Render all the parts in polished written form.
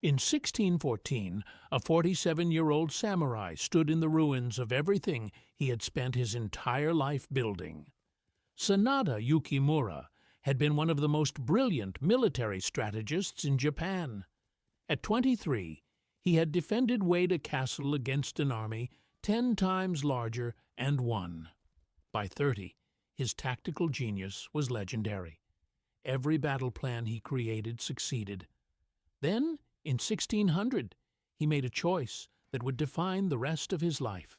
In 1614, a 47-year-old samurai stood in the ruins of everything he had spent his entire life building. Sanada Yukimura had been one of the most brilliant military strategists in Japan. At 23, he had defended Ueda Castle against an army 10 times larger and won. By 30, his tactical genius was legendary. Every battle plan he created succeeded. Then, in 1600, he made a choice that would define the rest of his life.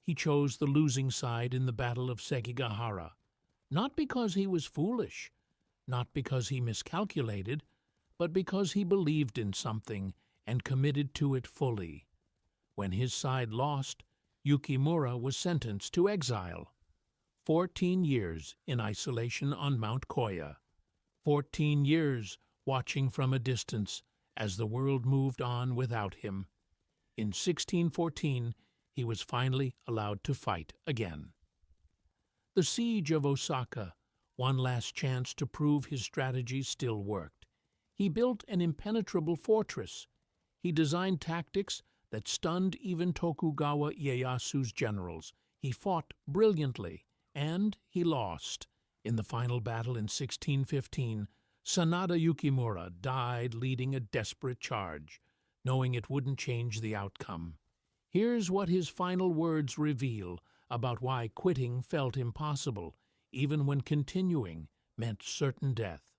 He chose the losing side in the Battle of Sekigahara, not because he was foolish, not because he miscalculated, but because he believed in something and committed to it fully. When his side lost, Yukimura was sentenced to exile. 14 years in isolation on Mount Koya. 14 years watching from a distance as the world moved on without him. In 1614, he was finally allowed to fight again. The siege of Osaka, one last chance to prove his strategy still worked. He built an impenetrable fortress. He designed tactics that stunned even Tokugawa Ieyasu's generals. He fought brilliantly, and he lost. In the final battle in 1615, Sanada Yukimura died leading a desperate charge, knowing it wouldn't change the outcome. Here's what his final words reveal about why quitting felt impossible, even when continuing meant certain death.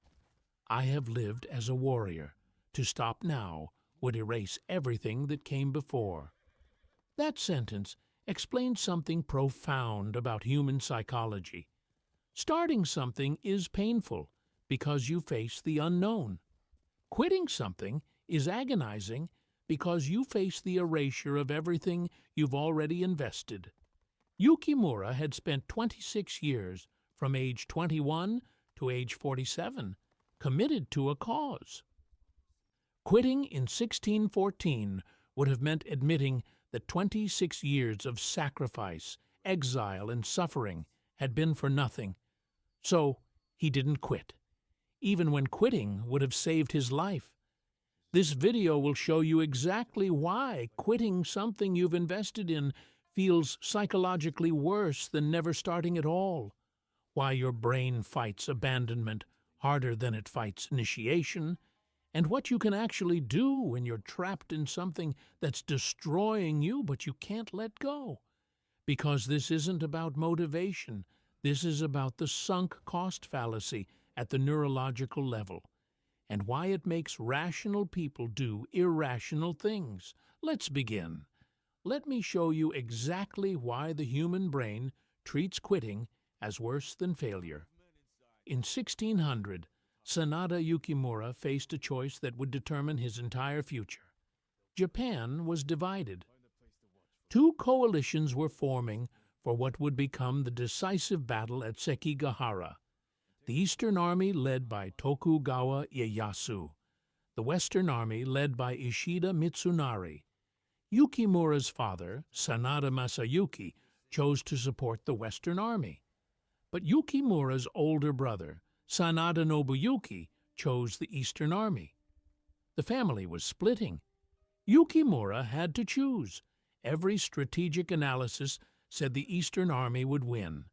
"I have lived as a warrior. To stop now would erase everything that came before." That sentence explains something profound about human psychology. Starting something is painful because you face the unknown. Quitting something is agonizing because you face the erasure of everything you've already invested. Yukimura had spent 26 years, from age 21 to age 47, committed to a cause. Quitting in 1614 would have meant admitting that 26 years of sacrifice, exile, and suffering had been for nothing. So he didn't quit, even when quitting would have saved his life. This video will show you exactly why quitting something you've invested in feels psychologically worse than never starting at all, why your brain fights abandonment harder than it fights initiation, and what you can actually do when you're trapped in something that's destroying you but you can't let go. Because this isn't about motivation, this is about the sunk cost fallacy at the neurological level, and why it makes rational people do irrational things. Let's begin. Let me show you exactly why the human brain treats quitting as worse than failure. In 1600, Sanada Yukimura faced a choice that would determine his entire future. Japan was divided. Two coalitions were forming for what would become the decisive battle at Sekigahara. The Eastern Army led by Tokugawa Ieyasu, the Western Army led by Ishida Mitsunari. Yukimura's father, Sanada Masayuki, chose to support the Western Army. But Yukimura's older brother, Sanada Nobuyuki, chose the Eastern Army. The family was splitting. Yukimura had to choose. Every strategic analysis said the Eastern Army would win.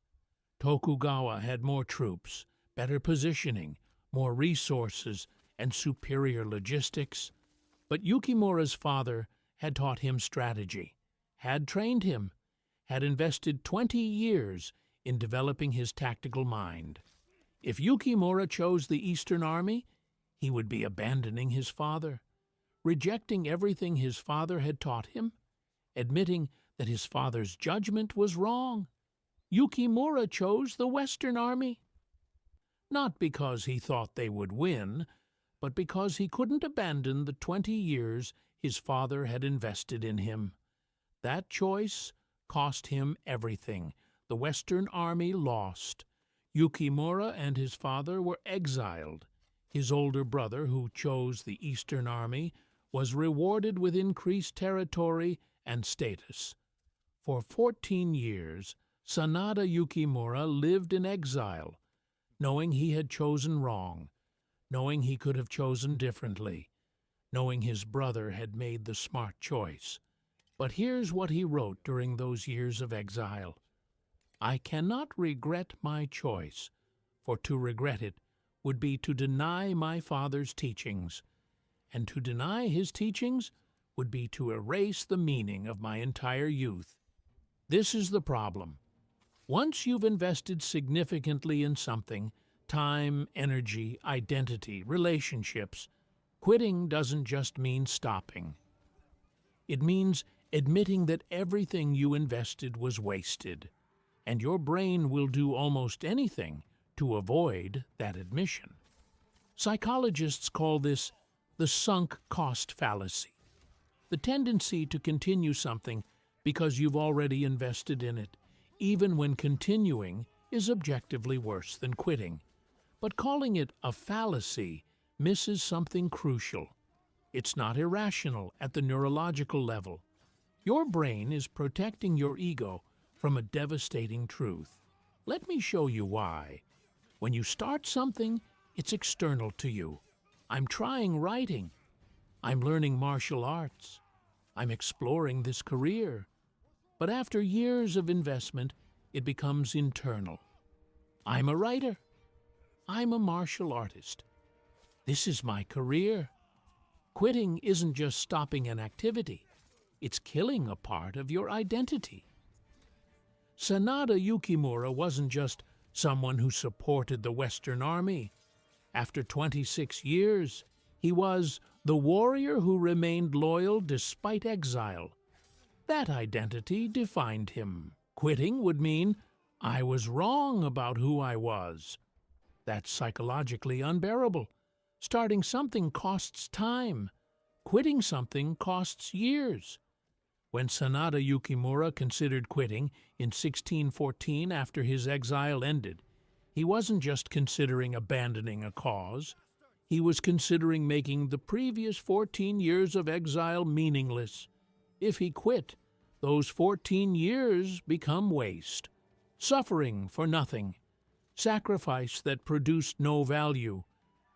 Tokugawa had more troops, better positioning, more resources, and superior logistics. But Yukimura's father had taught him strategy, had trained him, had invested 20 years in developing his tactical mind. If Yukimura chose the Eastern Army, he would be abandoning his father, rejecting everything his father had taught him, admitting that his father's judgment was wrong. Yukimura chose the Western Army. Not because he thought they would win, but because he couldn't abandon the 20 years his father had invested in him. That choice cost him everything. The Western Army lost. Yukimura and his father were exiled. His older brother, who chose the Eastern Army, was rewarded with increased territory and status. For 14 years, Sanada Yukimura lived in exile, knowing he had chosen wrong, knowing he could have chosen differently. knowing his brother had made the smart choice. But here's what he wrote during those years of exile. "I cannot regret my choice, for to regret it would be to deny my father's teachings, and to deny his teachings would be to erase the meaning of my entire youth." This is the problem. Once you've invested significantly in something, time, energy, identity, relationships, quitting doesn't just mean stopping. It means admitting that everything you invested was wasted, and your brain will do almost anything to avoid that admission. Psychologists call this the sunk cost fallacy, the tendency to continue something because you've already invested in it, even when continuing is objectively worse than quitting. But calling it a fallacy misses something crucial. It's not irrational at the neurological level. Your brain is protecting your ego from a devastating truth. Let me show you why. When you start something, it's external to you. I'm trying writing. I'm learning martial arts. I'm exploring this career. But after years of investment, it becomes internal. I'm a writer. I'm a martial artist. This is my career. Quitting isn't just stopping an activity. It's killing a part of your identity. Sanada Yukimura wasn't just someone who supported the Western Army. After 26 years, he was the warrior who remained loyal despite exile. That identity defined him. Quitting would mean I was wrong about who I was. That's psychologically unbearable. Starting something costs time. Quitting something costs years. When Sanada Yukimura considered quitting in 1614 after his exile ended, he wasn't just considering abandoning a cause. He was considering making the previous 14 years of exile meaningless. If he quit, those 14 years become waste, suffering for nothing, sacrifice that produced no value.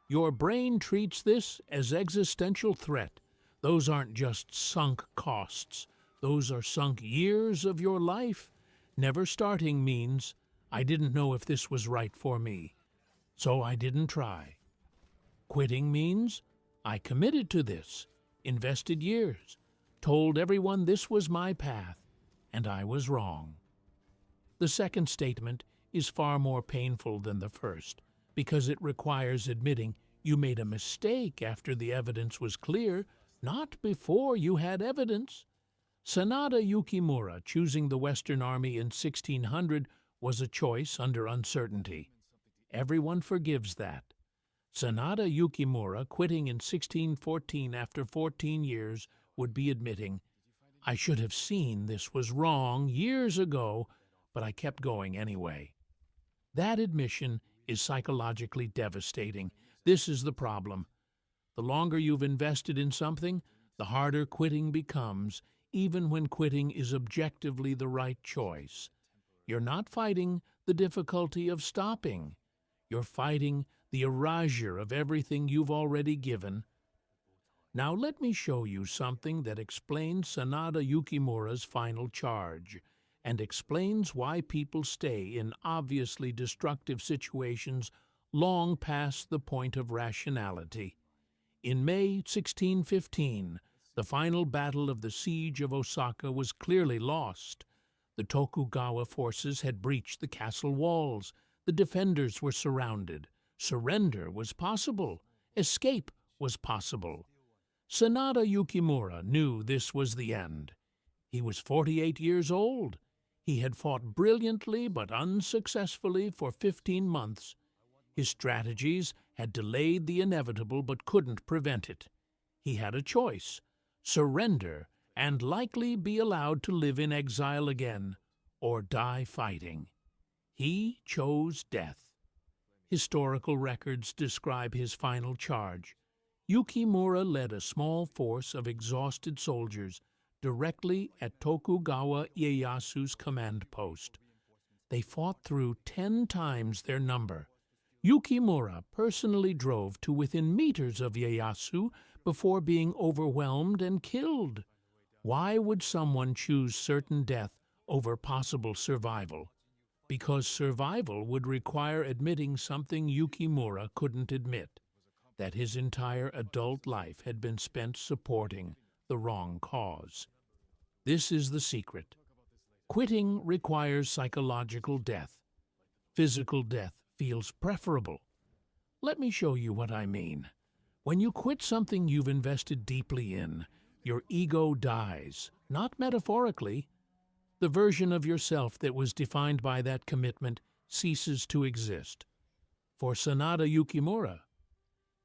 Your brain treats this as existential threat. Those aren't just sunk costs. Those are sunk years of your life. Never starting means, I didn't know if this was right for me, so I didn't try. Quitting means, I committed to this, invested years, told everyone this was my path, and I was wrong. The second statement is far more painful than the first, because it requires admitting you made a mistake after the evidence was clear, not before you had evidence. Sanada Yukimura choosing the Western Army in 1600 was a choice under uncertainty. Everyone forgives that. Sanada Yukimura quitting in 1614 after 14 years would be admitting, I should have seen this was wrong years ago, but I kept going anyway. That admission is psychologically devastating. This is the problem. The longer you've invested in something, the harder quitting becomes, even when quitting is objectively the right choice. You're not fighting the difficulty of stopping. You're fighting the erasure of everything you've already given. Now let me show you something that explains Sanada Yukimura's final charge, and explains why people stay in obviously destructive situations long past the point of rationality. In May 1615, the final battle of the siege of Osaka was clearly lost. The Tokugawa forces had breached the castle walls. The defenders were surrounded. Surrender was possible. Escape was possible. Sanada Yukimura knew this was the end. He was 48 years old. He had fought brilliantly but unsuccessfully for 15 months. His strategies had delayed the inevitable but couldn't prevent it. He had a choice: surrender and likely be allowed to live in exile again, or die fighting. He chose death. Historical records describe his final charge. Yukimura led a small force of exhausted soldiers directly at Tokugawa Ieyasu's command post. They fought through 10 times their number. Yukimura personally drove to within meters of Ieyasu, before being overwhelmed and killed. Why would someone choose certain death over possible survival? Because survival would require admitting something Yukimura couldn't admit, that his entire adult life had been spent supporting the wrong cause. This is the secret. Quitting requires psychological death. Physical death feels preferable. Let me show you what I mean. When you quit something you've invested deeply in, your ego dies, not metaphorically. The version of yourself that was defined by that commitment ceases to exist. For Sanada Yukimura,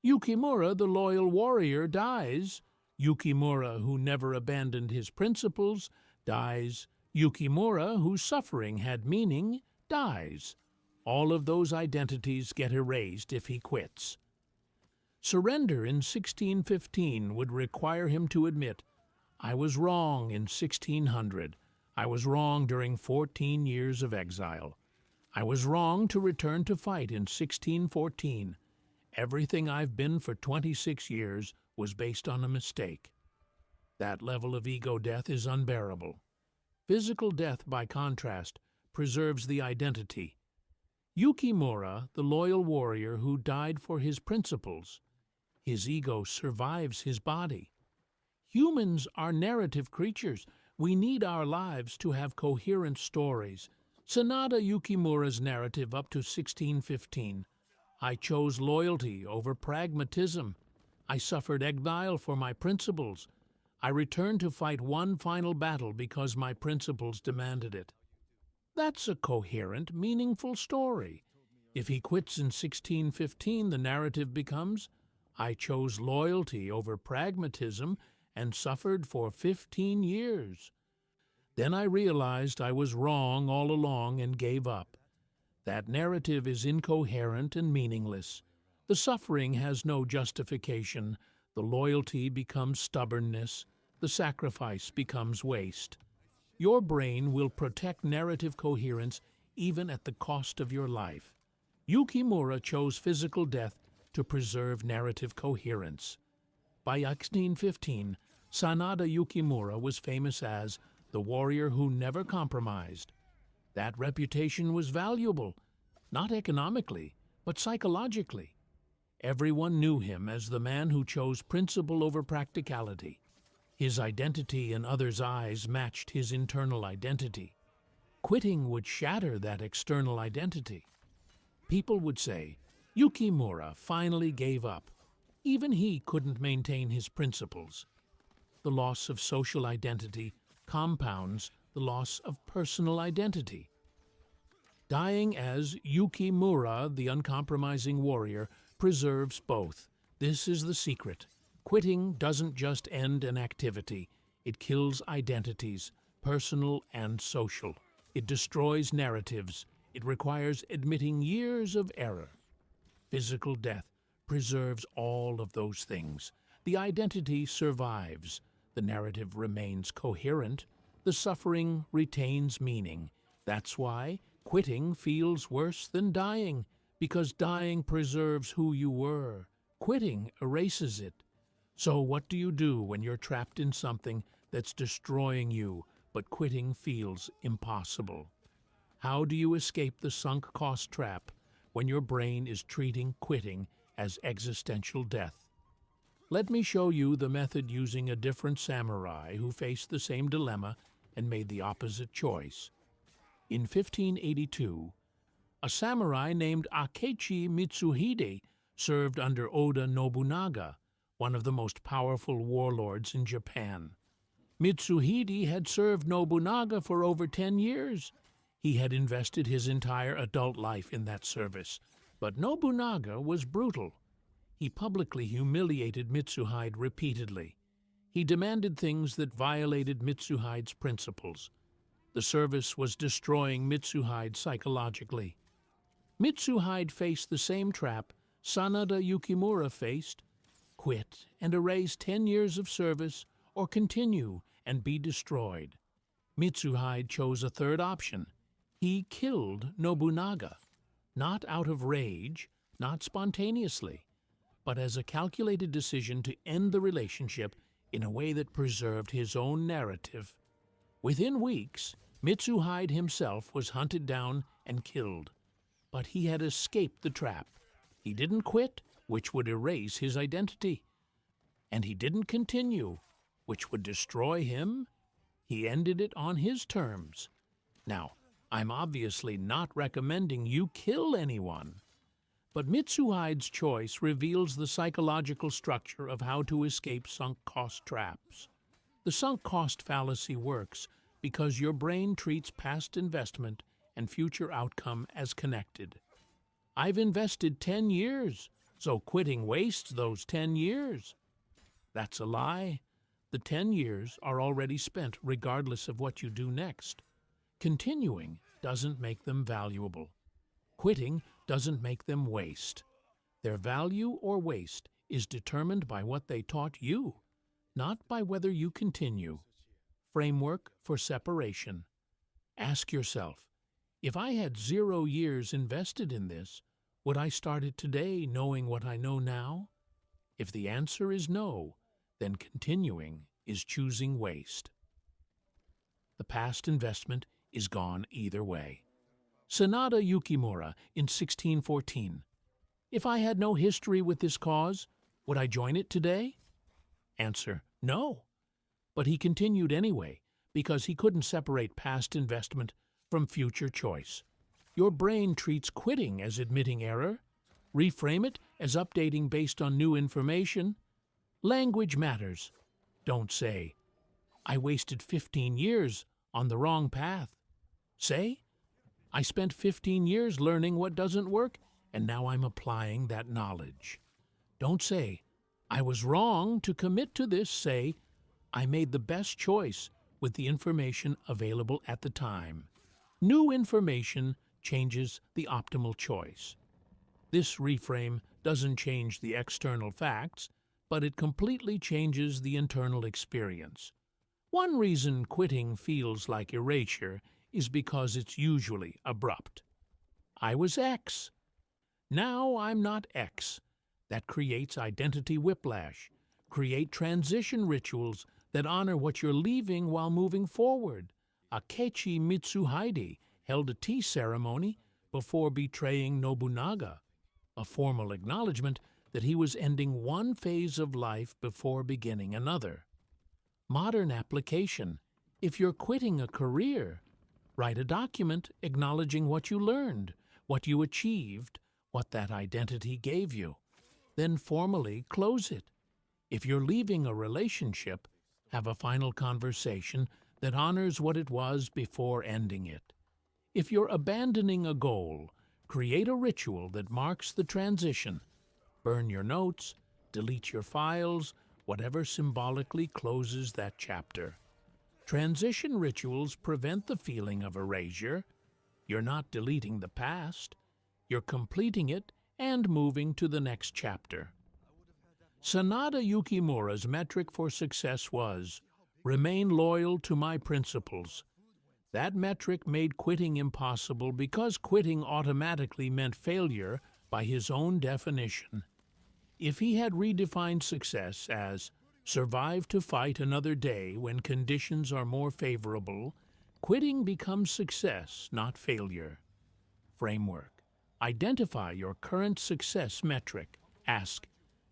Yukimura, the loyal warrior, dies. Yukimura, who never abandoned his principles, dies. Yukimura, whose suffering had meaning, dies. All of those identities get erased if he quits. Surrender in 1615 would require him to admit, I was wrong in 1600. I was wrong during 14 years of exile. I was wrong to return to fight in 1614. Everything I've been for 26 years was based on a mistake. That level of ego death is unbearable. Physical death, by contrast, preserves the identity. Yukimura, the loyal warrior who died for his principles, his ego survives his body. Humans are narrative creatures. We need our lives to have coherent stories. Sanada Yukimura's narrative up to 1615. I chose loyalty over pragmatism. I suffered exile for my principles. I returned to fight one final battle because my principles demanded it. That's a coherent, meaningful story. If he quits in 1615, the narrative becomes, I chose loyalty over pragmatism and suffered for 15 years. Then I realized I was wrong all along and gave up. That narrative is incoherent and meaningless. The suffering has no justification. The loyalty becomes stubbornness. The sacrifice becomes waste. Your brain will protect narrative coherence even at the cost of your life. Yukimura chose physical death to preserve narrative coherence. By 1615, Sanada Yukimura was famous as the warrior who never compromised. That reputation was valuable, not economically, but psychologically. Everyone knew him as the man who chose principle over practicality. His identity in others' eyes matched his internal identity. Quitting would shatter that external identity. People would say, Yukimura finally gave up. Even he couldn't maintain his principles. The loss of social identity compounds the loss of personal identity. Dying as Yukimura, the uncompromising warrior, preserves both. This is the secret. Quitting doesn't just end an activity. It kills identities, personal and social. It destroys narratives. It requires admitting years of error. Physical death preserves all of those things. The identity survives. The narrative remains coherent. The suffering retains meaning. That's why quitting feels worse than dying, because dying preserves who you were. Quitting erases it. So what do you do when you're trapped in something that's destroying you, but quitting feels impossible? How do you escape the sunk cost trap when your brain is treating quitting as existential death? Let me show you the method using a different samurai who faced the same dilemma and made the opposite choice. In 1582, a samurai named Akechi Mitsuhide served under Oda Nobunaga, one of the most powerful warlords in Japan. Mitsuhide had served Nobunaga for over 10 years. He had invested his entire adult life in that service. But Nobunaga was brutal. He publicly humiliated Mitsuhide repeatedly. He demanded things that violated Mitsuhide's principles. The service was destroying Mitsuhide psychologically. Mitsuhide faced the same trap Sanada Yukimura faced: quit and erase 10 years of service, or continue and be destroyed. Mitsuhide chose a third option. He killed Nobunaga, not out of rage, not spontaneously, but as a calculated decision to end the relationship in a way that preserved his own narrative. Within weeks, Mitsuhide himself was hunted down and killed, but he had escaped the trap. He didn't quit, which would erase his identity, and he didn't continue, which would destroy him. He ended it on his terms. Now, I'm obviously not recommending you kill anyone, but Mitsuhide's choice reveals the psychological structure of how to escape sunk cost traps. The sunk cost fallacy works because your brain treats past investment and future outcome as connected. I've invested 10 years, so quitting wastes those 10 years. That's a lie. The 10 years are already spent regardless of what you do next. Continuing doesn't make them valuable. Quitting doesn't make them waste. Their value or waste is determined by what they taught you, not by whether you continue. Framework for separation. Ask yourself, if I had 0 years invested in this, would I start it today knowing what I know now? If the answer is no, then continuing is choosing waste. The past investment is gone either way. Sanada Yukimura in 1614. If I had no history with this cause, would I join it today? Answer, no. But he continued anyway, because he couldn't separate past investment from future choice. Your brain treats quitting as admitting error. Reframe it as updating based on new information. Language matters. Don't say, I wasted 15 years on the wrong path. Say, I spent 15 years learning what doesn't work, and now I'm applying that knowledge. Don't say, I was wrong to commit to this. Say, I made the best choice with the information available at the time. New information changes the optimal choice. This reframe doesn't change the external facts, but it completely changes the internal experience. One reason quitting feels like erasure is because it's usually abrupt. I was X. Now I'm not X. That creates identity whiplash. Create transition rituals that honor what you're leaving while moving forward. Akechi Mitsuhide held a tea ceremony before betraying Nobunaga, a formal acknowledgement that he was ending one phase of life before beginning another. Modern application. If you're quitting a career, write a document acknowledging what you learned, what you achieved, what that identity gave you. Then formally close it. If you're leaving a relationship, have a final conversation that honors what it was before ending it. If you're abandoning a goal, create a ritual that marks the transition. Burn your notes, delete your files, whatever symbolically closes that chapter. Transition rituals prevent the feeling of erasure. You're not deleting the past. You're completing it and moving to the next chapter. Sanada Yukimura's metric for success was, remain loyal to my principles. That metric made quitting impossible because quitting automatically meant failure by his own definition. If he had redefined success as survive to fight another day when conditions are more favorable, quitting becomes success, not failure. Framework. Identify your current success metric. Ask,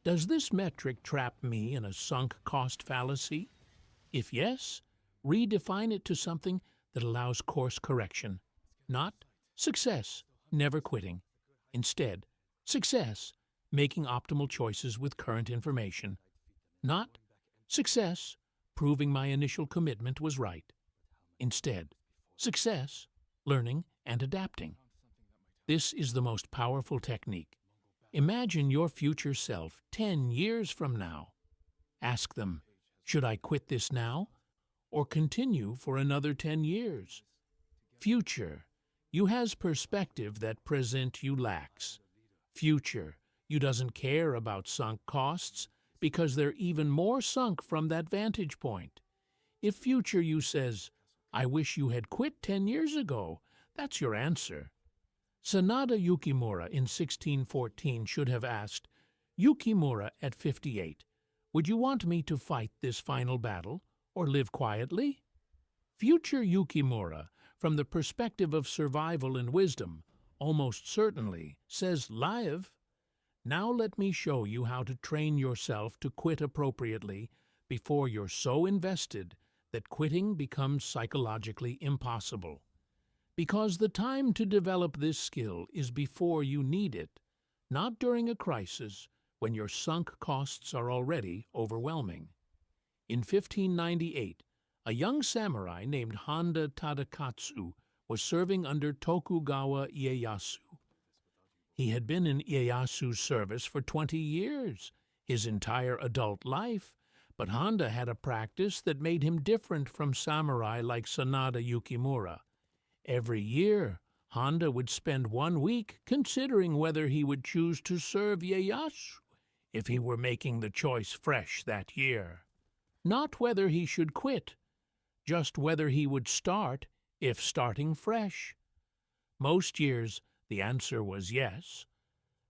does this metric trap me in a sunk cost fallacy? If yes, redefine it to something that allows course correction. Not success, never quitting. Instead, success, making optimal choices with current information. Not success, proving my initial commitment was right. Instead, success, learning and adapting. This is the most powerful technique. Imagine your future self 10 years from now. Ask them, should I quit this now or continue for another 10 years? Future, you has perspective that present you lacks. Future, you doesn't care about sunk costs because they're even more sunk from that vantage point. If future you says, I wish you had quit 10 years ago, that's your answer. Sanada Yukimura in 1614 should have asked, Yukimura at 58. Would you want me to fight this final battle or live quietly? Future Yukimura, from the perspective of survival and wisdom, almost certainly says live. Now let me show you how to train yourself to quit appropriately before you're so invested that quitting becomes psychologically impossible. Because the time to develop this skill is before you need it, not during a crisis when your sunk costs are already overwhelming. In 1598, a young samurai named Honda Tadakatsu was serving under Tokugawa Ieyasu. He had been in Ieyasu's service for 20 years, his entire adult life, but Honda had a practice that made him different from samurai like Sanada Yukimura. Every year, Honda would spend 1 week considering whether he would choose to serve Ieyasu if he were making the choice fresh that year. Not whether he should quit, just whether he would start if starting fresh. Most years, the answer was yes,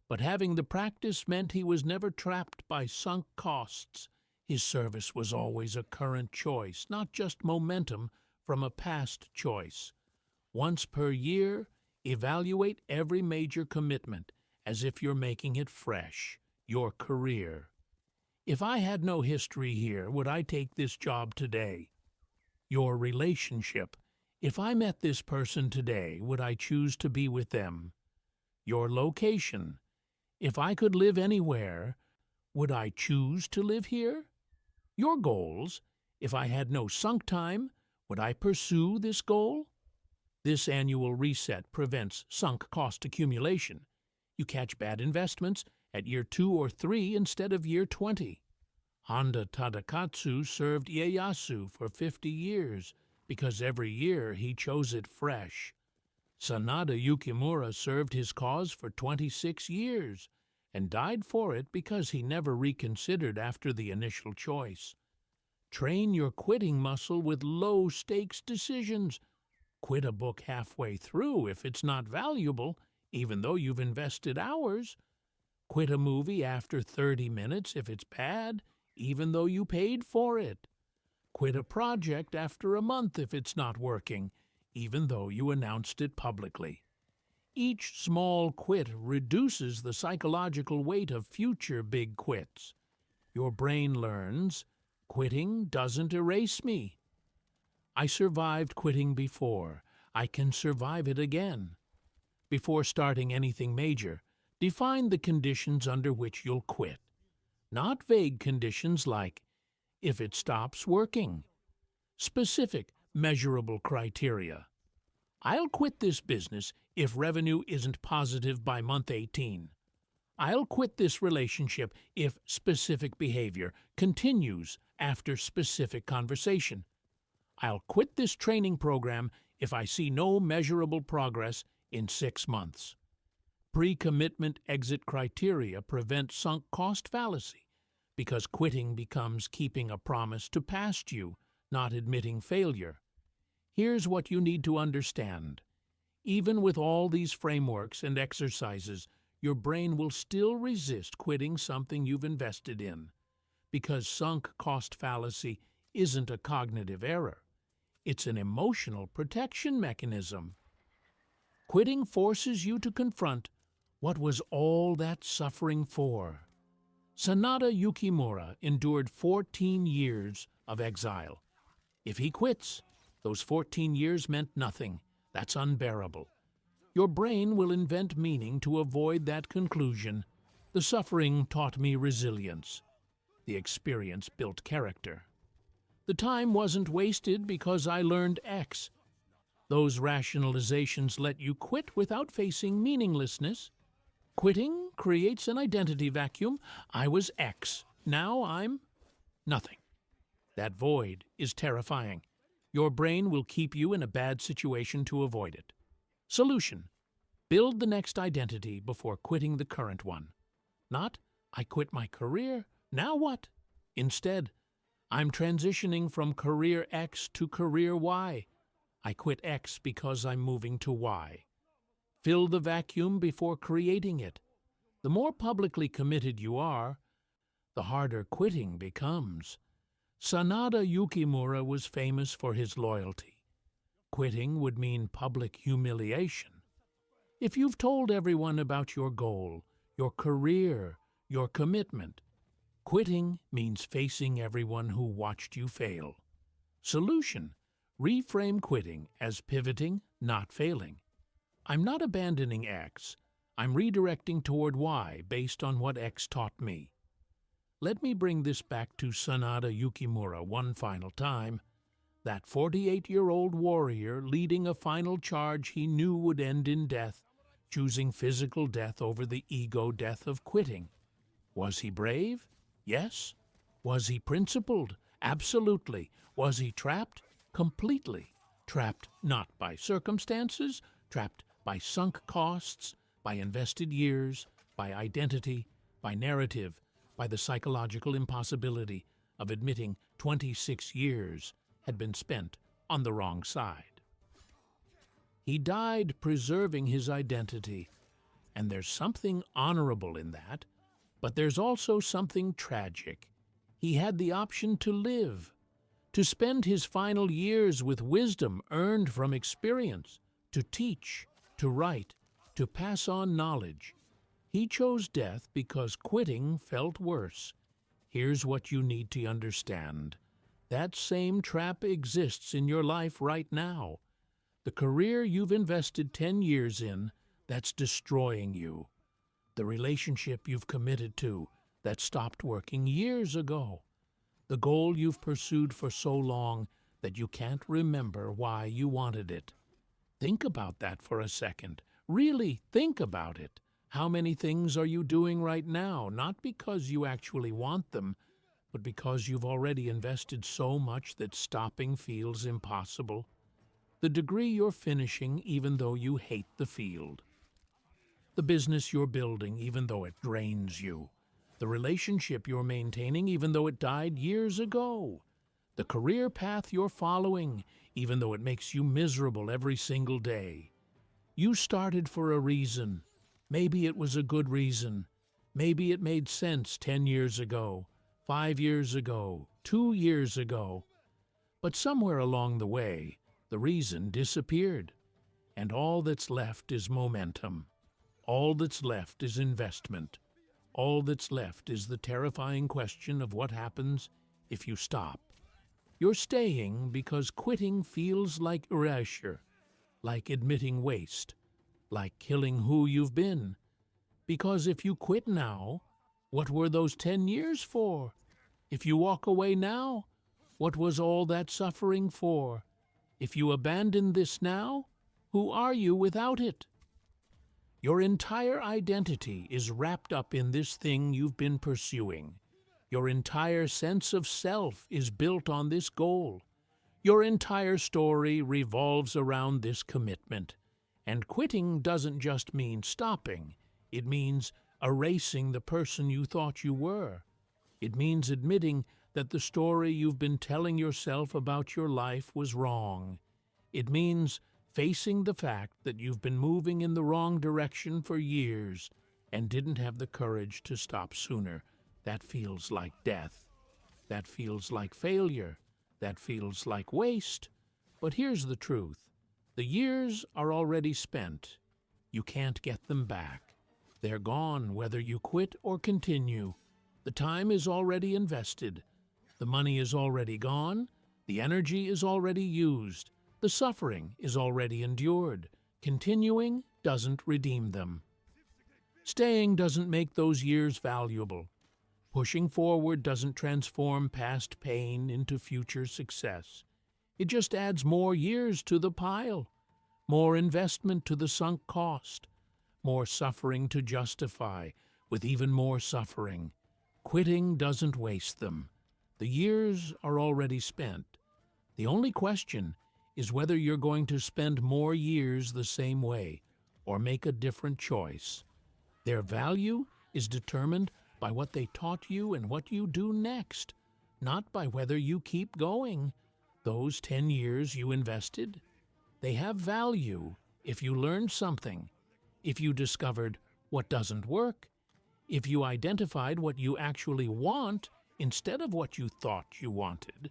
but having the practice meant he was never trapped by sunk costs. His service was always a current choice, not just momentum from a past choice. Once per year, evaluate every major commitment as if you're making it fresh, your career. If I had no history here, would I take this job today? Your relationship. If I met this person today, would I choose to be with them? Your location. If I could live anywhere, would I choose to live here? Your goals. If I had no sunk time, would I pursue this goal? This annual reset prevents sunk cost accumulation. You catch bad investments at year 2 or 3 instead of year 20. Honda Tadakatsu served Ieyasu for 50 years because every year he chose it fresh. Sanada Yukimura served his cause for 26 years and died for it because he never reconsidered after the initial choice. Train your quitting muscle with low-stakes decisions. Quit a book halfway through if it's not valuable, even though you've invested hours. Quit a movie after 30 minutes if it's bad, even though you paid for it. Quit a project after a month if it's not working, even though you announced it publicly. Each small quit reduces the psychological weight of future big quits. Your brain learns, quitting doesn't erase me. I survived quitting before. I can survive it again. Before starting anything major, define the conditions under which you'll quit. Not vague conditions like, if it stops working. Specific, measurable criteria. I'll quit this business if revenue isn't positive by month 18. I'll quit this relationship if specific behavior continues after specific conversation. I'll quit this training program if I see no measurable progress in 6 months. Pre-commitment exit criteria prevent sunk cost fallacy because quitting becomes keeping a promise to past you, not admitting failure. Here's what you need to understand. Even with all these frameworks and exercises, your brain will still resist quitting something you've invested in, because sunk cost fallacy isn't a cognitive error. It's an emotional protection mechanism. Quitting forces you to confront what was all that suffering for. Sanada Yukimura endured 14 years of exile. If he quits, those 14 years meant nothing. That's unbearable. Your brain will invent meaning to avoid that conclusion. The suffering taught me resilience. The experience built character. The time wasn't wasted because I learned X. Those rationalizations let you quit without facing meaninglessness. Quitting creates an identity vacuum. I was X. Now I'm nothing. That void is terrifying. Your brain will keep you in a bad situation to avoid it. Solution: build the next identity before quitting the current one. Not, I quit my career, now what? Instead, I'm transitioning from career X to career Y. I quit X because I'm moving to Y. Fill the vacuum before creating it. The more publicly committed you are, the harder quitting becomes. Sanada Yukimura was famous for his loyalty. Quitting would mean public humiliation. If you've told everyone about your goal, your career, your commitment, quitting means facing everyone who watched you fail. Solution: reframe quitting as pivoting, not failing. I'm not abandoning X. I'm redirecting toward Y based on what X taught me. Let me bring this back to Sanada Yukimura one final time. That 48-year-old warrior leading a final charge he knew would end in death, choosing physical death over the ego death of quitting. Was he brave? Yes. Was he principled? Absolutely. Was he trapped? Completely. Trapped not by circumstances, trapped by sunk costs, by invested years, by identity, by narrative, by the psychological impossibility of admitting 26 years had been spent on the wrong side. He died preserving his identity, and there's something honorable in that, but there's also something tragic. He had the option to live, to spend his final years with wisdom earned from experience, to teach, to write, to pass on knowledge. He chose death because quitting felt worse. Here's what you need to understand. That same trap exists in your life right now. The career you've invested 10 years in, that's destroying you. The relationship you've committed to, that stopped working years ago. The goal you've pursued for so long that you can't remember why you wanted it. Think about that for a second. Really think about it. How many things are you doing right now, not because you actually want them, but because you've already invested so much that stopping feels impossible? The degree you're finishing even though you hate the field. The business you're building even though it drains you. The relationship you're maintaining even though it died years ago. The career path you're following even though it makes you miserable every single day. You started for a reason. Maybe it was a good reason. Maybe it made sense 10 years ago, 5 years ago, 2 years ago. But somewhere along the way, the reason disappeared. And all that's left is momentum. All that's left is investment. All that's left is the terrifying question of what happens if you stop. You're staying because quitting feels like erasure, like admitting waste, like killing who you've been. Because if you quit now, what were those 10 years for? If you walk away now, what was all that suffering for? If you abandon this now, who are you without it? Your entire identity is wrapped up in this thing you've been pursuing. Your entire sense of self is built on this goal. Your entire story revolves around this commitment. And quitting doesn't just mean stopping. It means erasing the person you thought you were. It means admitting that the story you've been telling yourself about your life was wrong. It means facing the fact that you've been moving in the wrong direction for years and didn't have the courage to stop sooner. That feels like death. That feels like failure. That feels like waste. But here's the truth. The years are already spent. You can't get them back. They're gone whether you quit or continue. The time is already invested. The money is already gone. The energy is already used. The suffering is already endured. Continuing doesn't redeem them. Staying doesn't make those years valuable. Pushing forward doesn't transform past pain into future success. It just adds more years to the pile, more investment to the sunk cost, more suffering to justify, with even more suffering. Quitting doesn't waste them. The years are already spent. The only question is whether you're going to spend more years the same way or make a different choice. Their value is determined by what they taught you and what you do next, not by whether you keep going. Those 10 years you invested, they have value if you learned something, if you discovered what doesn't work, if you identified what you actually want instead of what you thought you wanted,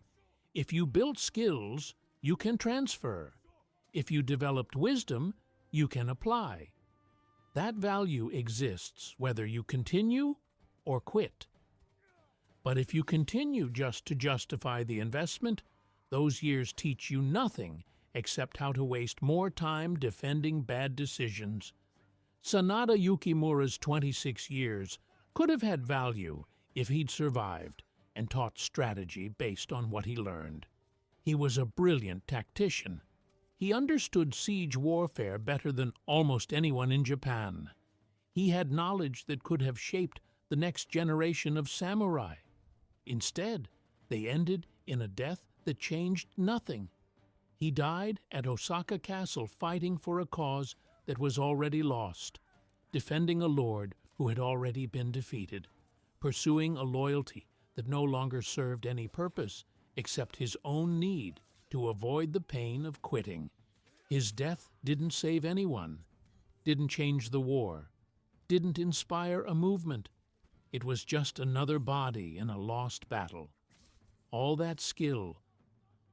if you built skills, you can transfer. If you developed wisdom, you can apply. That value exists whether you continue or quit. But if you continue just to justify the investment, those years teach you nothing except how to waste more time defending bad decisions. Sanada Yukimura's 26 years could have had value if he'd survived and taught strategy based on what he learned. He was a brilliant tactician. He understood siege warfare better than almost anyone in Japan. He had knowledge that could have shaped the next generation of samurai. Instead, they ended in a death that changed nothing. He died at Osaka Castle fighting for a cause that was already lost, defending a lord who had already been defeated, pursuing a loyalty that no longer served any purpose except his own need to avoid the pain of quitting. His death didn't save anyone, didn't change the war, didn't inspire a movement. It was just another body in a lost battle. All that skill,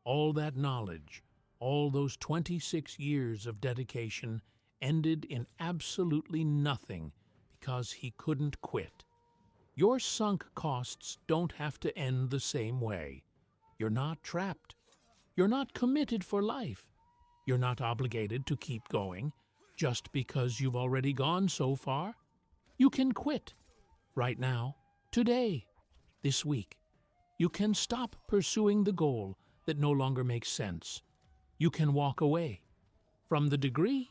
all that knowledge, all those 26 years of dedication ended in absolutely nothing because he couldn't quit. Your sunk costs don't have to end the same way. You're not trapped. You're not committed for life. You're not obligated to keep going just because you've already gone so far. You can quit. Right now, today, this week. You can stop pursuing the goal that no longer makes sense. You can walk away from the degree,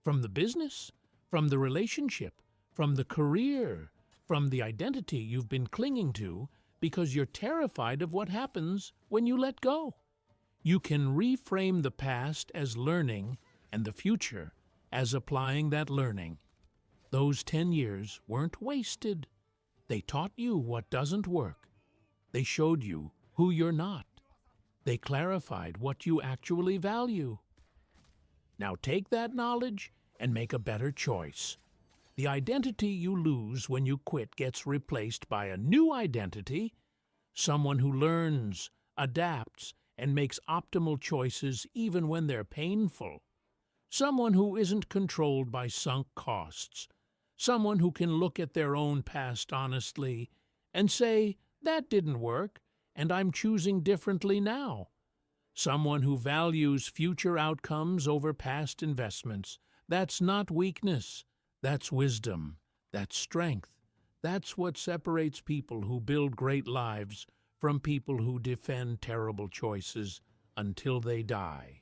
from the business, from the relationship, from the career, from the identity you've been clinging to because you're terrified of what happens when you let go. You can reframe the past as learning and the future as applying that learning. Those 10 years weren't wasted. They taught you what doesn't work. They showed you who you're not. They clarified what you actually value. Now take that knowledge and make a better choice. The identity you lose when you quit gets replaced by a new identity, someone who learns, adapts, and makes optimal choices even when they're painful. Someone who isn't controlled by sunk costs. Someone who can look at their own past honestly and say, that didn't work, and I'm choosing differently now. Someone who values future outcomes over past investments. That's not weakness. That's wisdom. That's strength. That's what separates people who build great lives from people who defend terrible choices until they die.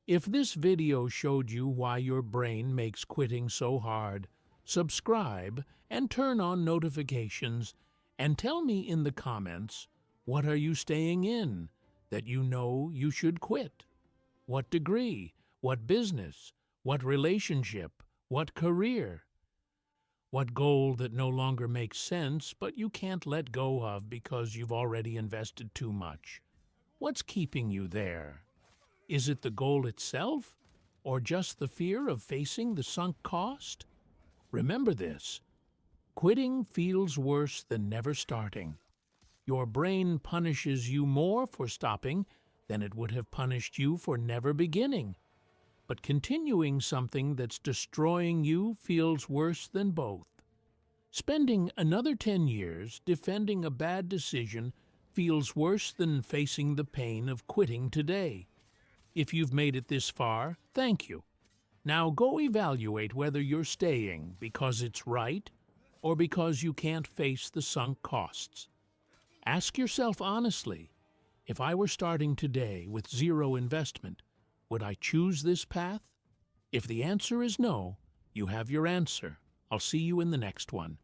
If this video showed you why your brain makes quitting so hard, subscribe and turn on notifications and tell me in the comments, what are you staying in that you know you should quit? What degree? What business? What relationship? What career? What goal that no longer makes sense but you can't let go of because you've already invested too much? What's keeping you there? Is it the goal itself or just the fear of facing the sunk cost? Remember this. Quitting feels worse than never starting. Your brain punishes you more for stopping than it would have punished you for never beginning. But continuing something that's destroying you feels worse than both. Spending another 10 years defending a bad decision feels worse than facing the pain of quitting today. If you've made it this far, thank you. Now go evaluate whether you're staying because it's right or because you can't face the sunk costs. Ask yourself honestly, if I were starting today with zero investment, would I choose this path? If the answer is no, you have your answer. I'll see you in the next one.